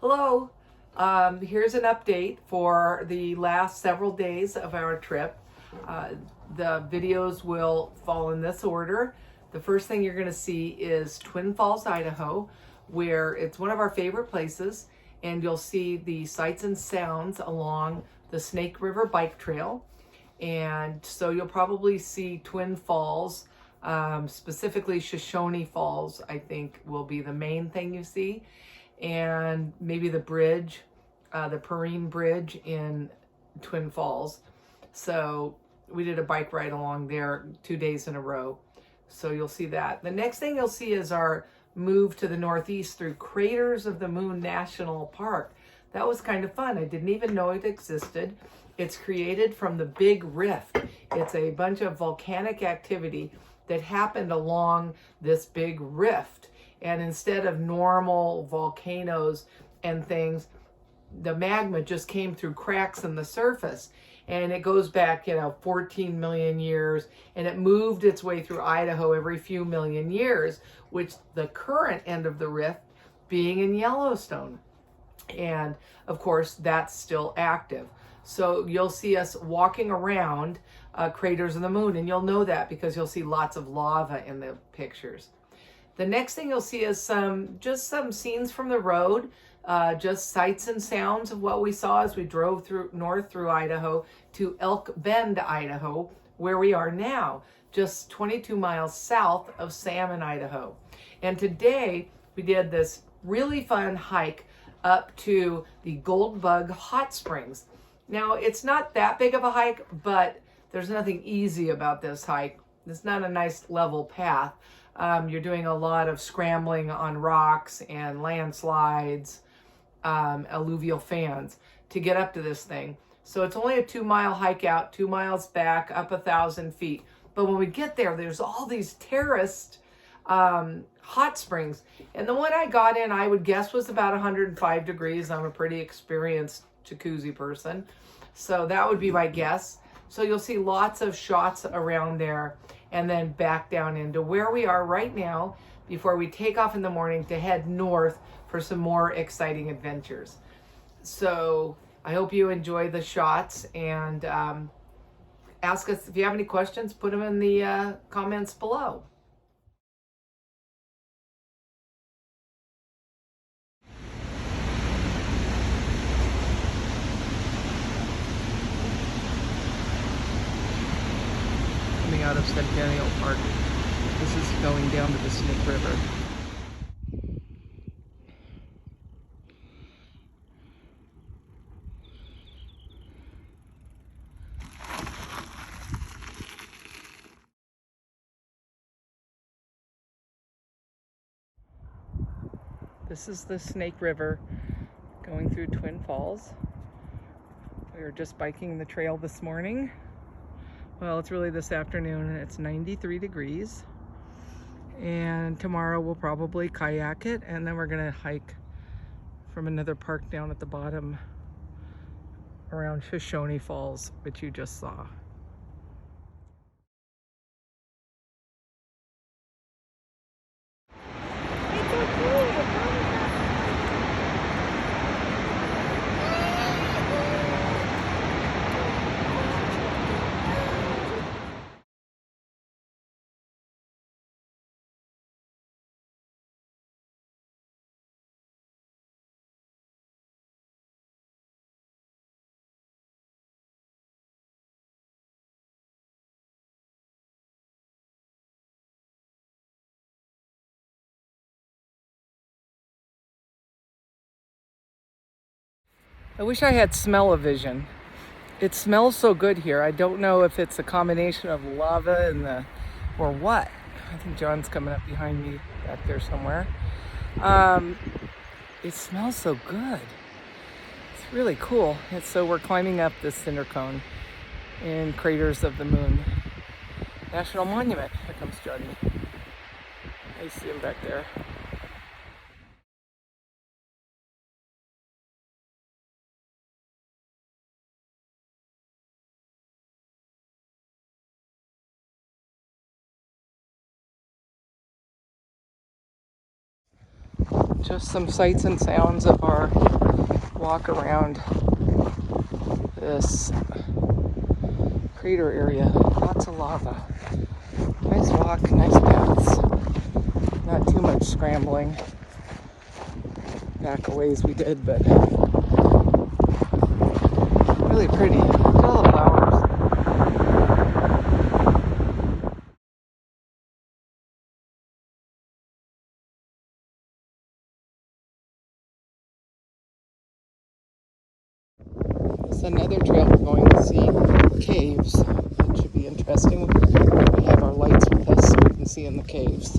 Hello. Here's an update for the last several days of our trip. Uh, the videos will fall in this order. The first thing you're going to see is Twin Falls, Idaho, where it's one of our favorite places, and you'll see the sights and sounds along the Snake River Bike Trail. And so you'll probably see Twin Falls, specifically Shoshone Falls, I think will be the main thing you see. And maybe the bridge, the Perrine Bridge in Twin Falls. So we did a bike ride along there 2 days in a row. So you'll see that. The next thing you'll see is our move to the northeast through Craters of the Moon National Park. That was kind of fun. I didn't even know it existed. It's created from the Big Rift. It's a bunch of volcanic activity that happened along this big rift. And instead of normal volcanoes and things, the magma just came through cracks in the surface. And it goes back, 14 million years. And it moved its way through Idaho every few million years, which the current end of the rift being in Yellowstone. And of course, that's still active. So you'll see us walking around Craters of the Moon, and you'll know that because you'll see lots of lava in the pictures. The next thing you'll see is some scenes from the road, just sights and sounds of what we saw as we drove north through Idaho to Elk Bend, Idaho, where we are now, just 22 miles south of Salmon, Idaho. And today we did this really fun hike up to the Goldbug Hot Springs. Now, it's not that big of a hike, but there's nothing easy about this hike. It's not a nice level path. You're doing a lot of scrambling on rocks and landslides, alluvial fans to get up to this thing. So it's only a 2-mile hike out, 2 miles back, up 1,000 feet. But when we get there, there's all these terraced hot springs. And the one I got in, I would guess, was about 105 degrees. I'm a pretty experienced jacuzzi person. So that would be my guess. So you'll see lots of shots around there and then back down into where we are right now before we take off in the morning to head north for some more exciting adventures. So I hope you enjoy the shots, and ask us if you have any questions, put them in the comments below. Coming out of Centennial Park. This is going down to the Snake River. This is the Snake River going through Twin Falls. We were just biking the trail this morning. Well, it's really this afternoon, and it's 93 degrees. And tomorrow we'll probably kayak it, and then we're gonna hike from another park down at the bottom around Shoshone Falls, which you just saw. It's so cool. I wish I had smell-o-vision. It smells so good here. I don't know if it's a combination of lava and or what. I think John's coming up behind me back there somewhere. It smells so good. It's really cool. And so we're climbing up this cinder cone in Craters of the Moon National Monument. Here comes Johnny. I see him back there. just some sights and sounds of our walk around this crater area. Lots of lava. Nice walk, nice paths. Not too much scrambling. Back a ways we did, but really pretty. Look at all the flowers. There's another trail we're going to see. Caves. That should be interesting. We have our lights with us so we can see in the caves.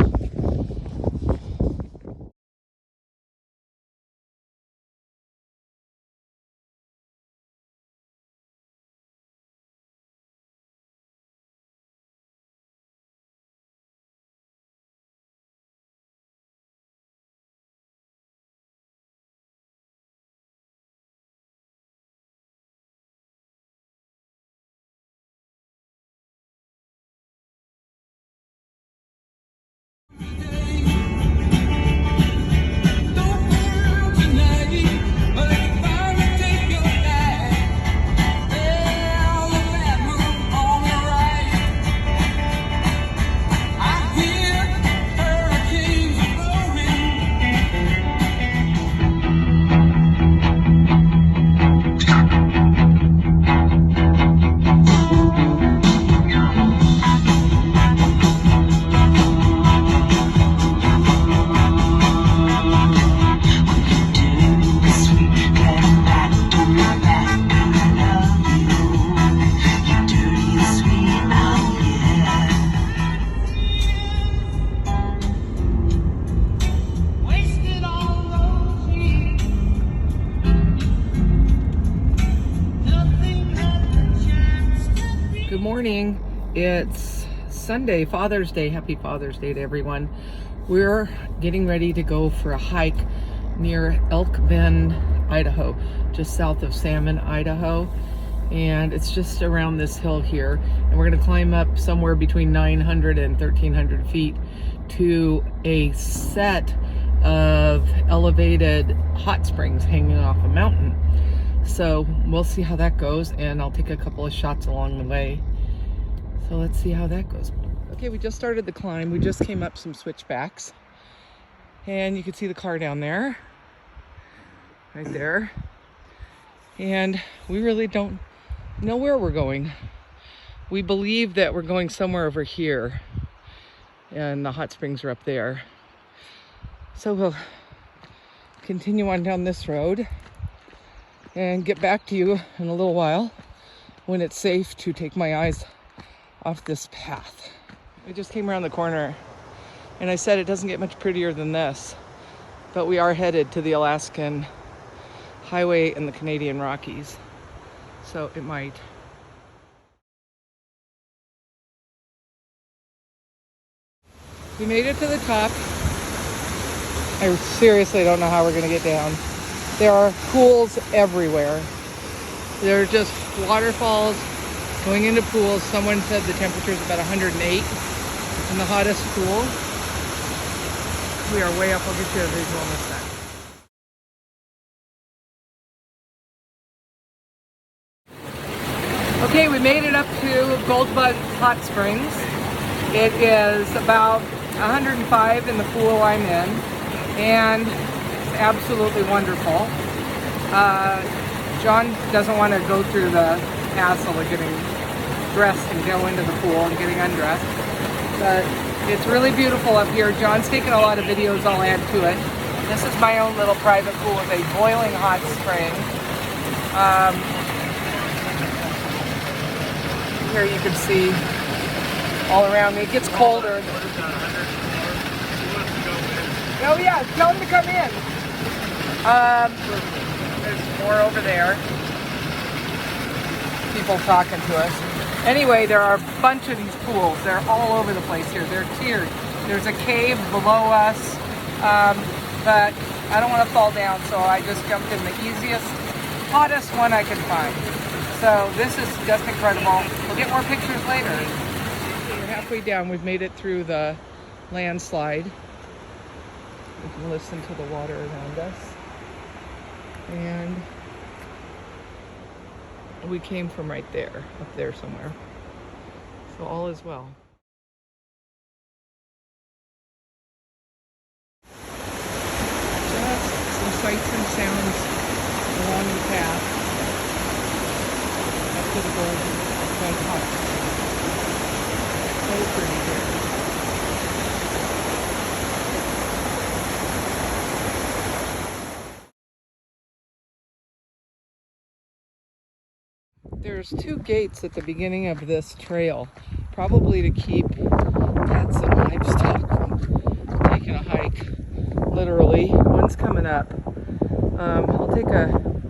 Good morning. It's Sunday, Father's Day. Happy Father's Day to everyone. We're getting ready to go for a hike near Elk Bend, Idaho, just south of Salmon, Idaho. And it's just around this hill here. And we're going to climb up somewhere between 900 and 1,300 feet to a set of elevated hot springs hanging off a mountain. So we'll see how that goes, and I'll take a couple of shots along the way. So let's see how that goes. Okay, we just started the climb. We just came up some switchbacks, and you can see the car down there, right there. And we really don't know where we're going. We believe that we're going somewhere over here, and the hot springs are up there. So we'll continue on down this road and get back to you in a little while when it's safe to take my eyes off this path. We just came around the corner, and I said it doesn't get much prettier than this, but we are headed to the Alaskan Highway and the Canadian Rockies, so it might. We made it to the top. I seriously don't know how we're gonna get down. There are pools everywhere. There are just waterfalls going into pools. Someone said the temperature is about 108 in the hottest pool. We are way up. I'll get you a visual in a sec. Okay, we made it up to Goldbug Hot Springs. It is about 105 in the pool I'm in, and absolutely wonderful. John doesn't want to go through the hassle of getting dressed and go into the pool and getting undressed, but it's really beautiful up here. John's taken a lot of videos. I'll add to it. This is my own little private pool with a boiling hot spring. Here you can see all around me. It gets colder. Oh yeah, tell him to come in. There's more over there. People talking to us. Anyway, there are a bunch of these pools. They're all over the place here. They're tiered. There's a cave below us, but I don't want to fall down, so I just jumped in the easiest, hottest one I could find. So this is just incredible. We'll get more pictures later. We're halfway down. We've made it through the landslide. We can listen to the water around us. And we came from right there, up there somewhere. So all is well. Just some sights and sounds along the path up to the Golden Hut. So pretty here. There's 2 gates at the beginning of this trail, probably to keep pets and livestock from taking a hike. Literally, one's coming up. I'll take a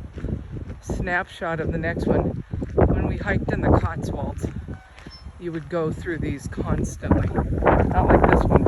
snapshot of the next one. When we hiked in the Cotswolds, you would go through these constantly. Not like this one.